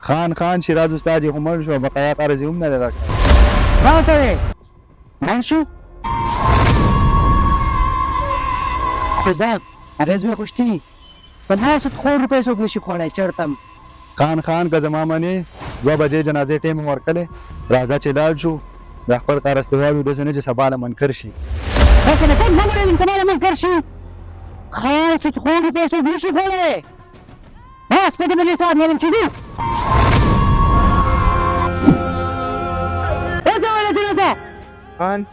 خان شیراز استاد یې خو مړ شو بقایا قرض یې هم نه دی راکړی. دا ورته دی مړ شو خو ځه اغېز مې غوښتي په داسې خور روپۍ څوک نشي خوړی چېرته م خان که زما منې 2 بجې جنازې ټیم مې ورکړی راځه چې لاړ شو دا خپل کار استوال داسې نه چې سبا له منکر شي. داسې نه کوم نه لرم که ما له منکر شي خان چې خور روپۍ څوک نشي خوړی بس په دې بجې ساعت لرم چې دي خان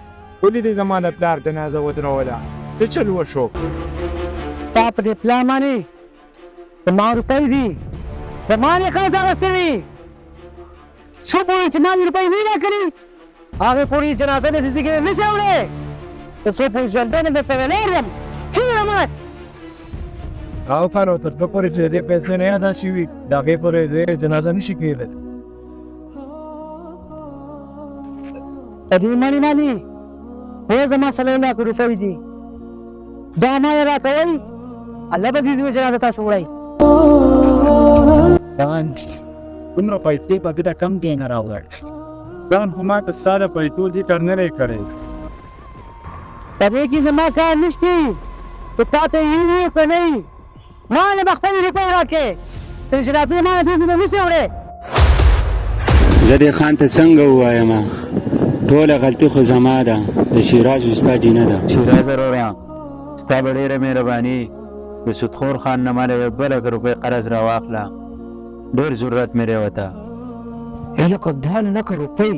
ولې دې زما د پلار جنازه ودروله څه چل وشو؟ تا په دې پلان باندې زما روپۍ دي زما نه قرض اخیستې وي څو پورې چې ما دې روپۍ نه راکړي هغې پورې جنازه دې ځګې نه شي وړی تر څو پورې ژوندی نه درته ویلی یم هیله مات او خانو تر څو پورې چې دې پیسې نه ادا شوي د هغې پورې دې جنازه نشي کېدلی. د دې مړي باندې خو زما 3 لک روپۍ دي دا ما یې راکوئ الله به دې جنازه تاسو وړئ. خان دومره پیسې په ګډه کم کې نه راوړل خان خو ما ته ستا د پیسو ذکر نه دی کړی. په دې کې زما کار نشته چې تا ته یې وي که نه وي ما نه به خپلې روپۍ راکړې تر جنازې ما نه دې نه شي وړی. زه دې خان ته څنګه ووایم ټوله غلطي خو زما ده د شیراز استاد جي نه ده. شیراز وروره ستا به ډېره مهرباني د سودخور خان نه ماله 2 لک روپۍ قرض راواخله ډېر ضرورت مې دی ورته. 2 لک روپۍ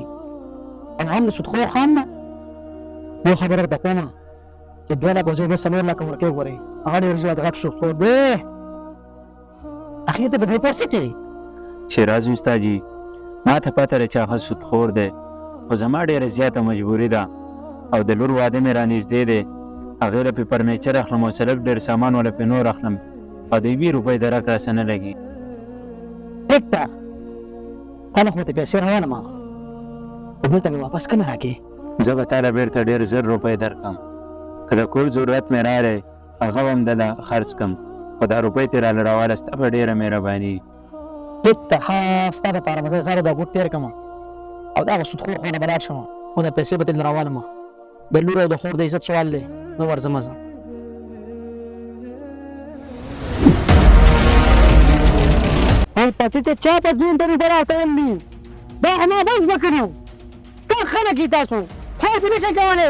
او هم د سودخور خان نه یو خبره درته کومه چې 2 لک وزې بیا 4 لکه ورکوي ګورئ هغه ډېر زیات غټ سودخور دی هغې ته به 2 پیسې کوي. شیراز استاد جي ما ته پته ده چې هغه سودخور دی خو زما ډېره زیاته مجبوري ده او د لور واده مې رانږدې دی هغې له پې فرنیچر اخلم او سلک ډېر سامان وله پې نور اخلم او د 2 روپۍ درک راسه نه لګي. ټیک ده تا نه خو ته پیسې روانم خو بېرته مې واپس که نه راکړې زه به تا له بېرته ډېر زر روپۍ درکړم که د کور ضرورت مې راغی هغه به هم دله خرڅ کړم خو دا روپۍ ترې راله راواله ستا په ډېره مهرباني. ټیک ده ښه ستا دپاره به زه سره دا ګوټ تېر کړم او دغه سودخور خونه به لاړ شم خو دا پیسې به دلته راوالم د لور او د خور د عزت سوال دی نو ورځمه زه. او پاتې ته چا په دین طریقه راټول دي دا همه بس به کړي وو څه خلک یې تاسو خیر چې نشئ کولی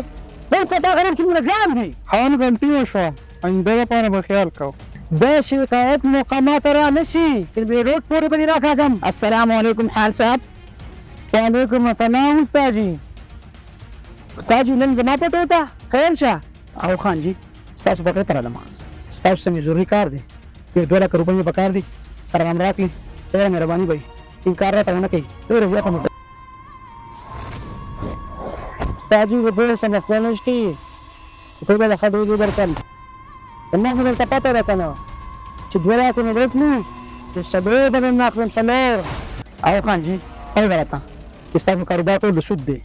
بلکې دا غنم چې موږ ګران دي. خان غلطي وشوه آینده لپاره به خیال کوو. دا شکایت مقامات را نه شي چې روډ پورې به دې راکاږم. السلام علیکم حال صاحب. وعلیکم السلام استاد جي. استاد جي نن زما پټ وته خیر شه او خان جي ستاسو پټ ته رالم ستاسو سمې ضروري کار دی 2 لک روپۍ مې پکار دي سره هم راکړي ډېره مهرباني به وي انکار راته ونه کوي ډېره زیاته مو استاد جي ډېره سمسیا نشته روپۍ به د ښه ډول درکړم زما خو درته پته ده که نه چې 2 لک مې درکړي چې سبا به مې ناخلم څلور او خان جي خیر به راته چې ستاسو کاروبار ټول د سود دی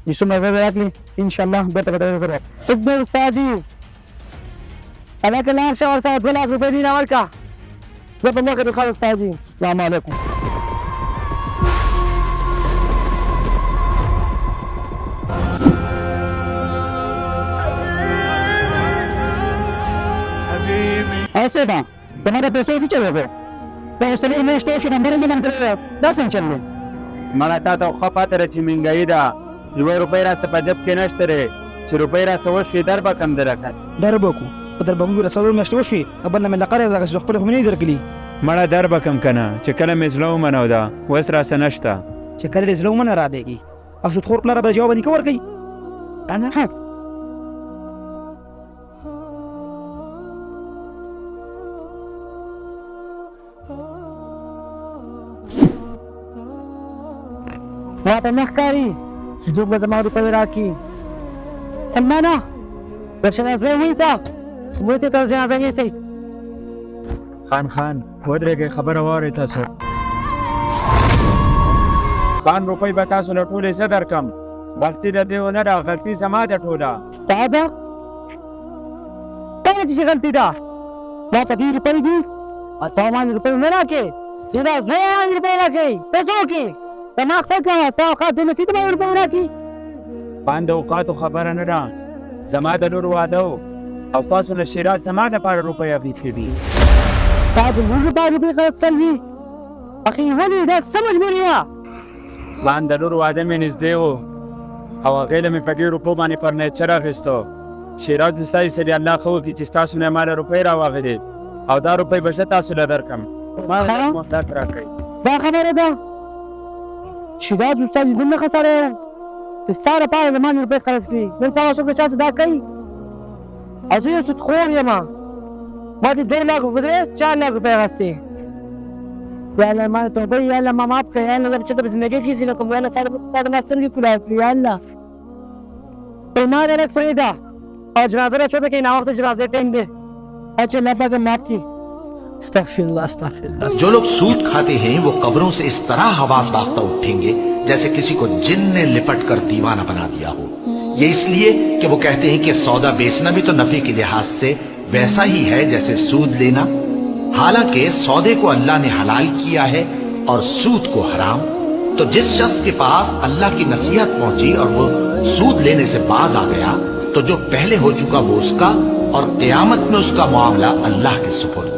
چې څومره زر راکړي انشاءالله بېرته به درته زر راکړي. ټیک دی استاد جي هلکه لاړ شه ورسره 2 لک روپۍ دې راورکړه زه په مخکې درخواست استاد جي. السلام علیکم. صاحب زما د پیسو څه چل وکړو دا اوس 3 میاشتې وشوې نمبر یې من کړی دا څنګه چل دی. مړه تا ته ښه پته ده چې مهنګایي ده 2 روپۍ راسه په جب کې نشته دی چې روپۍ راسه وشوې در به کم درکړه در به وکړو په در به وګوره 4 میاشتې وشوې او بل نه مې له قرض اخیستو خپلې خو مې نه دي درکړي. مړه در به کم که نه چې کله مې زړه ومنو ده اوس راسه نشته چې کله دې زړه ومنه رادېږي او سودخور پلاره به جواب نیکه ورکوي نه راته نه ښکاري چې څوک به زما روپۍ راکړي. سلمانه درشه جنازې ویسه موږ ته جنازه نیسئ. خان ودرېږئ خبره واورئ تاسو. خان روپۍ به تاسو له ټولې زه درکړم غلطي د دې ونه ده غلطي زما ده ټوله. ستا ده څنګه چې غلطي ده ما ته 2 روپۍ دي او تا باندې روپۍ نه راکړې Sudah saya rupiah lagi. Besoki. Tamak saya tahu دونه چې د روپۍ راکړي. باندې اوقاتو خبره نه ده زما د لور واده و او تاسو له شیراز زما دپاره روپۍ اخیستې دي ستا د لور لپاره روپۍ خرڅول دي. اخي ولې دا څه مجبوري وه؟ مان د لور واده مې نږدې و او هغې له مې په دې روپو باندې فرنیچر اخیستو شیراز مې ستاسې سړي الله ښه وکړي چې ستاسو نه یې ماله روپۍ راواخېدې او دا روپۍ به زه تاسو له درکړم ما ښه. مهلت راکړئ دا خبره ده چې دا د استاد دومره ښه سړی دی چې ستا لپاره زما نه روپۍ خرڅ کړي. نن سبا څوک د چا څه دا کوي؟ او زه یو سودخور یم. ما دې 2 लाख روپۍ 4 लाख روپۍ اخیستې. یا الله ما توبه یا الله ما معاف کړه یا الله زه به چېرته په زندګۍ کې هېڅ نه کوم یا الله تا د ما سترګې کولای کړي یا الله. ما دې لږ پرېږده او جنازه راچوته کړي ناوخته جنازې ټایم دی. چې الله پاک معاف کړي. استغفرالله استغفرالله. जो लोग सूद खाते हैं वो कब्रों से इस तरह आवाज बागता उठेंगे जैसे किसी को जिन ने लिपट कर दीवाना बना दिया हो। ये इसलिए कि वो कहते हैं कि सौदा बेचना भी तो नफे के लिहाज से वैसा ही है जैसे सूद लेना। हालांकि सौदे को अल्लाह ने हलाल किया है और सूद को हराम। तो जिस शख्स के पास अल्लाह की नसीहत पहुंची और वो सूद लेने से बाज आ गया तो जो पहले हो चुका वो उसका और क़यामत में उसका मामला अल्लाह के सुपुर्द।